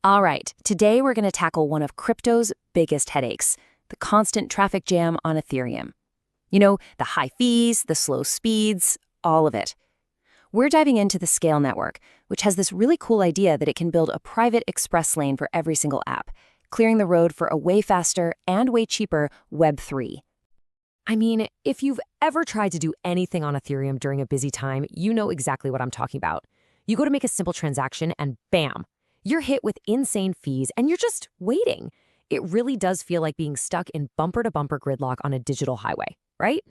All right, today we're going to tackle one of crypto's biggest headaches, the constant traffic jam on Ethereum. You know, the high fees, the slow speeds, all of it. We're diving into the Scale Network, which has this really cool idea that it can build a private express lane for every single app, clearing the road for a way faster and way cheaper Web3. I mean, if you've ever tried to do anything on Ethereum during a busy time, you know exactly what I'm talking about. You go to make a simple transaction and bam, you're hit with insane fees and you're just waiting. It really does feel like being stuck in bumper-to-bumper gridlock on a digital highway, right?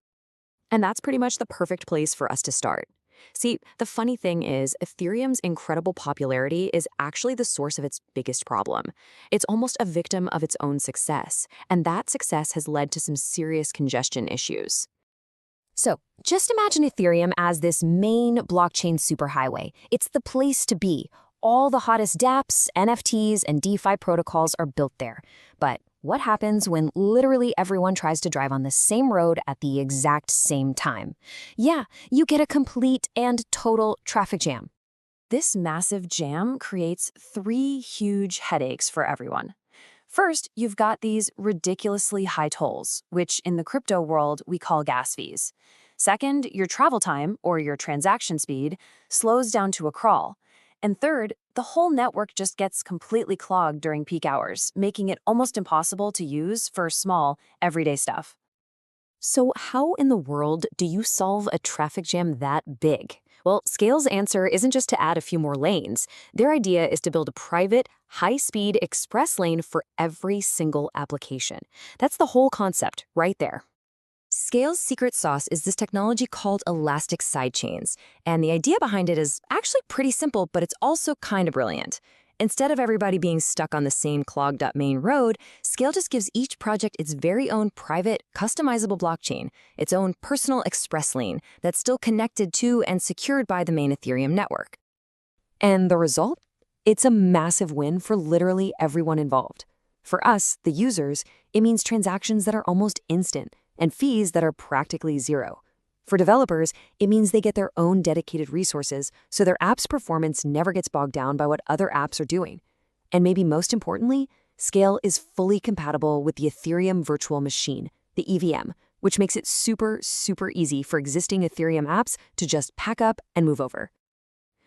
And that's pretty much the perfect place for us to start. See, the funny thing is, Ethereum's incredible popularity is actually the source of its biggest problem. It's almost a victim of its own success, and that success has led to some serious congestion issues. So, just imagine Ethereum as this main blockchain superhighway. It's the place to be. All the hottest dApps, NFTs, and DeFi protocols are built there. But what happens when literally everyone tries to drive on the same road at the exact same time? Yeah, you get a complete and total traffic jam. This massive jam creates three huge headaches for everyone. First, you've got these ridiculously high tolls, which in the crypto world we call gas fees. Second, your travel time, or your transaction speed, slows down to a crawl. And third, the whole network just gets completely clogged during peak hours, making it almost impossible to use for small, everyday stuff. So how in the world do you solve a traffic jam that big? Well, Scale's answer isn't just to add a few more lanes. Their idea is to build a private, high-speed express lane for every single application. That's the whole concept right there. Scale's secret sauce is this technology called elastic sidechains, and the idea behind it is actually pretty simple, but it's also kind of brilliant. Instead of everybody being stuck on the same clogged-up main road, Scale just gives each project its very own private, customizable blockchain, its own personal express lane that's still connected to and secured by the main Ethereum network. And the result? It's a massive win for literally everyone involved. For us, the users, it means transactions that are almost instant, and fees that are practically zero. For developers, it means they get their own dedicated resources, so their app's performance never gets bogged down by what other apps are doing. And maybe most importantly, Scale is fully compatible with the Ethereum virtual machine, the EVM, which makes it super easy for existing Ethereum apps to just pack up and move over.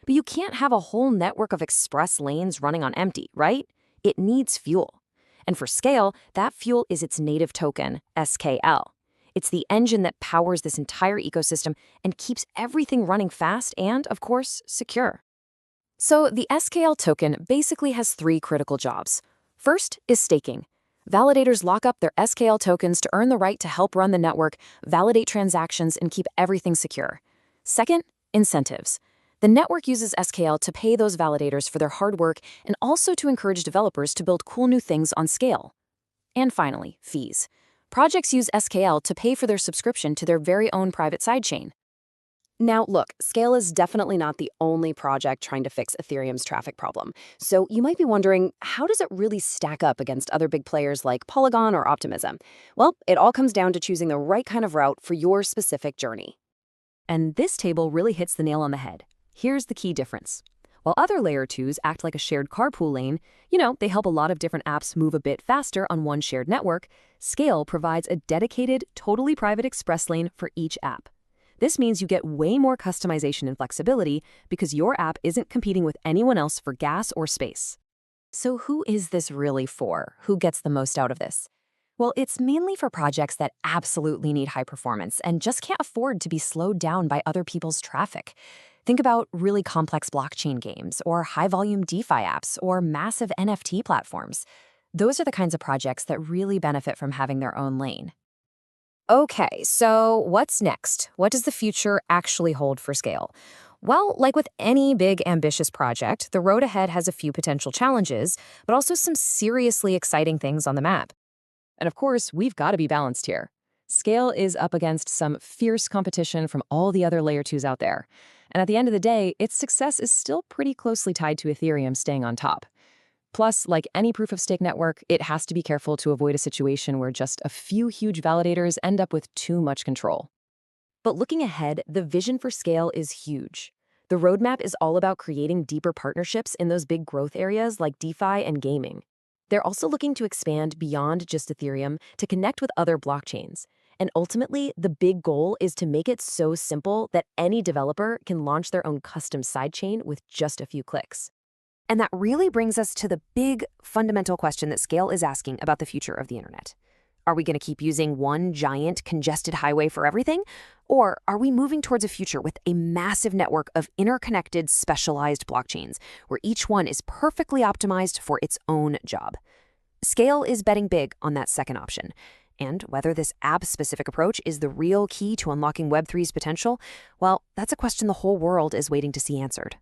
But you can't have a whole network of express lanes running on empty, right? It needs fuel. And for Scale, that fuel is its native token, SKL. It's the engine that powers this entire ecosystem and keeps everything running fast and, of course, secure. So the SKL token basically has three critical jobs. First is staking. Validators lock up their SKL tokens to earn the right to help run the network, validate transactions, and keep everything secure. Second, incentives. The network uses SKL to pay those validators for their hard work and also to encourage developers to build cool new things on Scale. And finally, fees. Projects use SKL to pay for their subscription to their very own private sidechain. Now, look, Scale is definitely not the only project trying to fix Ethereum's traffic problem. So you might be wondering, how does it really stack up against other big players like Polygon or Optimism? Well, it all comes down to choosing the right kind of route for your specific journey. And this table really hits the nail on the head. Here's the key difference. While other Layer 2s act like a shared carpool lane, they help a lot of different apps move a bit faster on one shared network, Scale provides a dedicated, totally private express lane for each app. This means you get way more customization and flexibility because your app isn't competing with anyone else for gas or space. So who is this really for? Who gets the most out of this? Well, it's mainly for projects that absolutely need high performance and just can't afford to be slowed down by other people's traffic. Think about really complex blockchain games or high-volume DeFi apps or massive NFT platforms. Those are the kinds of projects that really benefit from having their own lane. Okay, so what's next? What does the future actually hold for Scale? Well, like with any big, ambitious project, the road ahead has a few potential challenges, but also some seriously exciting things on the map. And of course, we've got to be balanced here. Scale is up against some fierce competition from all the other Layer 2s out there. And at the end of the day, its success is still pretty closely tied to Ethereum staying on top. Plus, like any proof-of-stake network, it has to be careful to avoid a situation where just a few huge validators end up with too much control. But looking ahead, the vision for Scale is huge. The roadmap is all about creating deeper partnerships in those big growth areas like DeFi and gaming. They're also looking to expand beyond just Ethereum to connect with other blockchains. And ultimately, the big goal is to make it so simple that any developer can launch their own custom sidechain with just a few clicks. And that really brings us to the big fundamental question that Scale is asking about the future of the internet. Are we going to keep using one giant congested highway for everything? Or are we moving towards a future with a massive network of interconnected, specialized blockchains, where each one is perfectly optimized for its own job? Scale is betting big on that second option. And whether this app-specific approach is the real key to unlocking Web3's potential, well, that's a question the whole world is waiting to see answered.